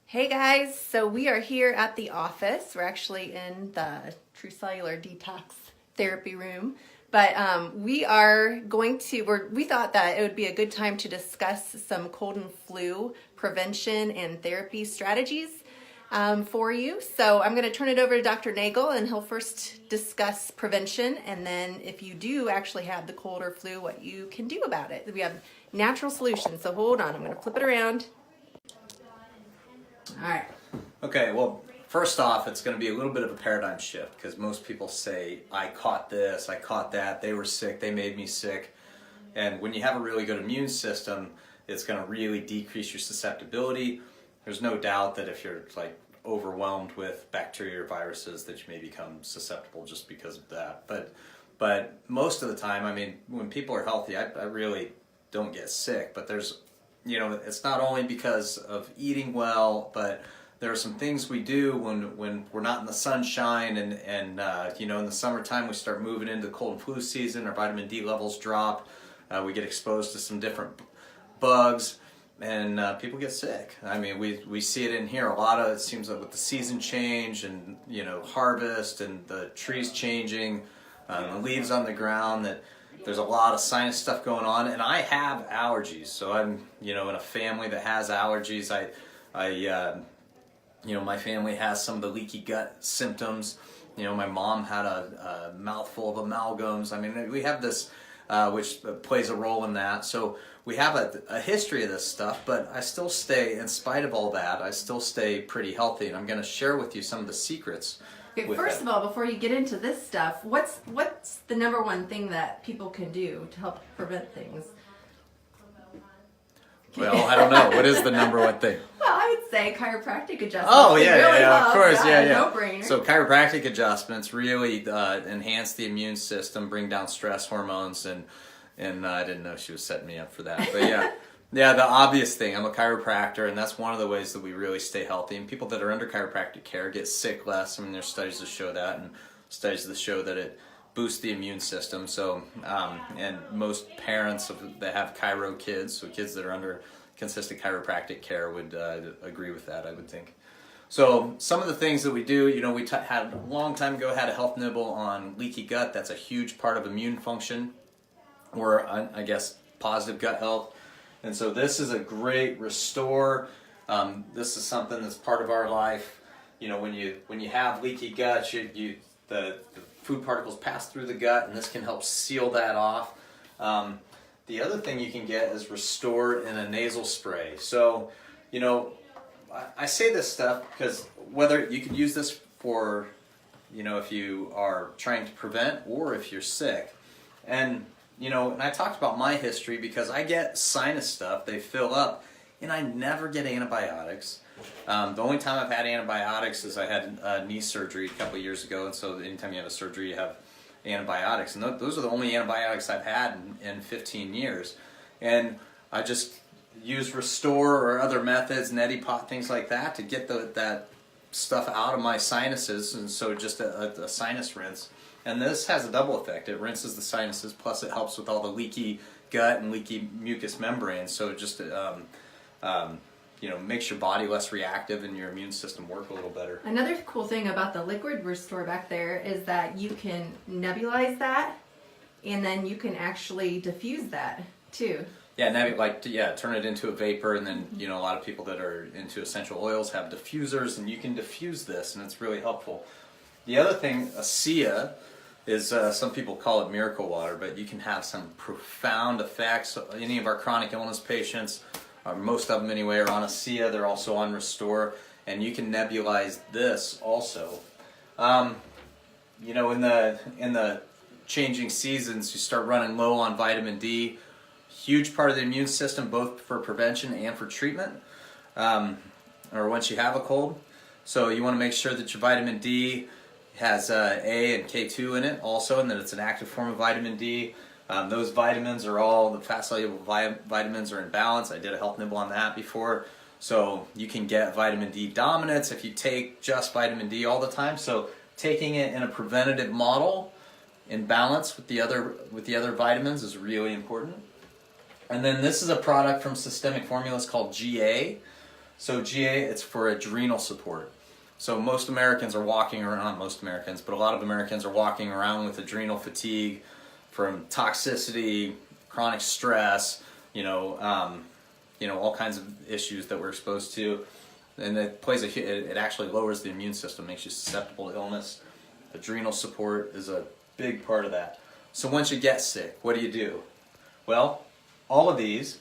Hey guys, so we are here at the office. We're actually in the True Cellular Detox therapy room, but we thought that it would be a good time to discuss some cold and flu prevention and therapy strategies for you. So I'm going to turn it over to Dr. Nagel, and he'll first discuss prevention, and then if you do actually have the cold or flu, what you can do about it. We have natural solutions. So hold on, I'm going to flip it around. All right. Okay, well, first off, it's going to be a little bit of a paradigm shift because most people say, I caught this, I caught that, they were sick, they made me sick. And when you have a really good immune system, it's going to really decrease your susceptibility. There's no doubt that if you're like overwhelmed with bacteria or viruses that you may become susceptible just because of that. But most of the time, I mean, when people are healthy, I really don't get sick, but there's it's not only because of eating well, but there are some things we do when we're not in the sunshine and in the summertime we start moving into the cold and flu season, our vitamin D levels drop, we get exposed to some different bugs, and people get sick. I mean, we see it in here a lot. It seems like with the season change and harvest and the trees changing, the leaves on the ground, that there's a lot of sinus stuff going on, and I have allergies. So I'm, in a family that has allergies. My family has some of the leaky gut symptoms. My mom had a mouthful of amalgams. I mean, we have this, which plays a role in that. So we have a history of this stuff, but I still stay, in spite of all that, I still stay pretty healthy, and I'm going to share with you some of the secrets. Okay, first of all, before you get into this stuff, what's the number one thing that people can do to help prevent things? Well, I don't know. What is the number one thing? Well, I would say chiropractic adjustments. Oh, yeah, of course, yeah. No-brainer. So chiropractic adjustments really enhance the immune system, bring down stress hormones, and I didn't know she was setting me up for that. But yeah. Yeah, the obvious thing, I'm a chiropractor, and that's one of the ways that we really stay healthy. And people that are under chiropractic care get sick less. I mean, there's studies that show that, and studies that show that it boosts the immune system. So, and most parents that have chiro kids, so kids that are under consistent chiropractic care, would agree with that, I would think. So some of the things that we do, we had a long time ago had a health nibble on leaky gut. That's a huge part of immune function, or I guess positive gut health. And so this is a great restore. This is something that's part of our life. When you have leaky gut, the food particles pass through the gut, and this can help seal that off. The other thing you can get is restored in a nasal spray. So, I say this stuff because whether you can use this for, if you are trying to prevent or if you're sick. And and I talked about my history because I get sinus stuff, they fill up, and I never get antibiotics. The only time I've had antibiotics is I had knee surgery a couple of years ago, and so anytime you have a surgery, you have antibiotics. And those are the only antibiotics I've had in 15 years. And I just use Restore or other methods, neti pot, things like that, to get that stuff out of my sinuses, and so just a sinus rinse. And this has a double effect. It rinses the sinuses, plus it helps with all the leaky gut and leaky mucous membranes. So it just makes your body less reactive and your immune system work a little better. Another cool thing about the liquid Restore back there is that you can nebulize that, and then you can actually diffuse that too. Yeah, turn it into a vapor, and then a lot of people that are into essential oils have diffusers, and you can diffuse this, and it's really helpful. The other thing, ASEA, is some people call it miracle water, but you can have some profound effects. Any of our chronic illness patients, or most of them anyway, are on ASEA. They're also on Restore, and you can nebulize this also. In the changing seasons, you start running low on vitamin D. Huge part of the immune system, both for prevention and for treatment, or once you have a cold. So you want to make sure that your vitamin D has A and K2 in it also, and that it's an active form of vitamin D. Those vitamins are all, the fat-soluble vitamins are in balance. I did a health nibble on that before. So you can get vitamin D dominance if you take just vitamin D all the time. So taking it in a preventative model in balance with the other vitamins is really important. And then this is a product from Systemic Formulas called GA. So GA, it's for adrenal support. So most Americans are walking around, not most Americans, but a lot of Americans are walking around with adrenal fatigue from toxicity, chronic stress, all kinds of issues that we're exposed to. And it actually lowers the immune system, makes you susceptible to illness. Adrenal support is a big part of that. So once you get sick, what do? Well, all of these.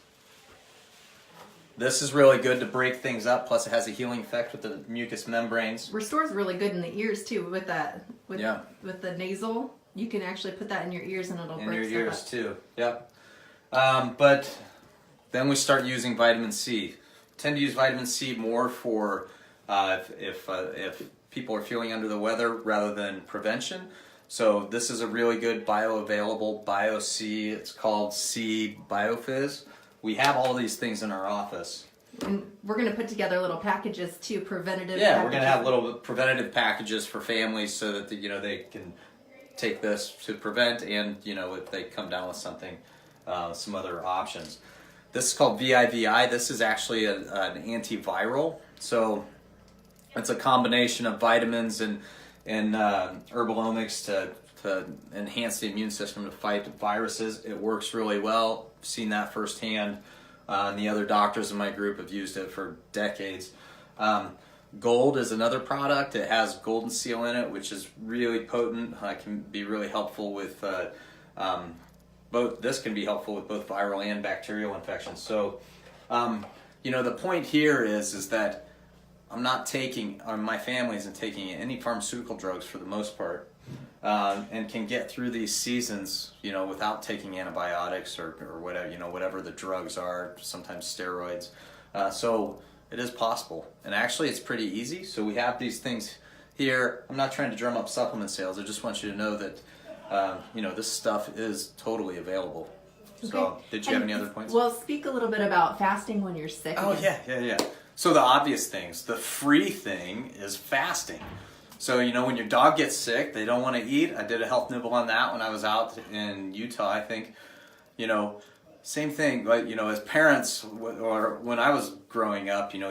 This is really good to break things up, plus it has a healing effect with the mucous membranes. Restores really good in the ears too with that, with the nasal. You can actually put that in your ears and it'll break stuff up. In your ears too, yep. But then we start using vitamin C. Tend to use vitamin C more for if people are feeling under the weather rather than prevention. So this is a really good bioavailable Bio-C. It's called C Biofizz. We have all these things in our office. And we're going to put together little packages too, preventative packages. We're going to have little preventative packages for families so that they can take this to prevent, and if they come down with something, some other options. This is called VIVI. This is actually an antiviral. So it's a combination of vitamins and herbalomics to enhance the immune system to fight viruses. It works really well. I've seen that firsthand. And the other doctors in my group have used it for decades. Gold is another product. It has golden seal in it, which is really potent. Can be really helpful with both. This can be helpful with both viral and bacterial infections. So, the point here is that I'm not taking, or my family isn't taking any pharmaceutical drugs for the most part, and can get through these seasons, without taking antibiotics or whatever, whatever the drugs are, sometimes steroids. So it is possible, and actually it's pretty easy. So we have these things here. I'm not trying to drum up supplement sales. I just want you to know that, this stuff is totally available. Okay. So did you have any other points? Well, speak a little bit about fasting when you're sick. Oh, yeah. So the obvious things, the free thing is fasting. So, when your dog gets sick, they don't want to eat. I did a health nibble on that when I was out in Utah, I think. Same thing, but, as parents, or when I was growing up, you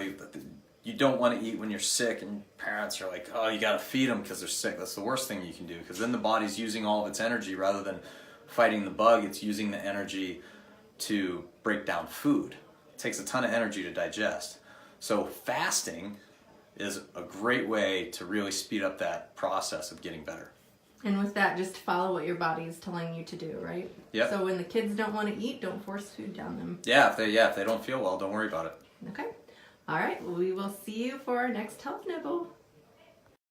don't want to eat when you're sick, and parents are like, oh, you got to feed them because they're sick. That's the worst thing you can do, because then the body's using all of its energy rather than fighting the bug. It's using the energy to break down food. It takes a ton of energy to digest. So fasting is a great way to really speed up that process of getting better. And with that, just follow what your body is telling you to do, right? Yeah. So when the kids don't want to eat, don't force food down them. Yeah, if they don't feel well, don't worry about it. Okay. All right. Well, we will see you for our next health nibble.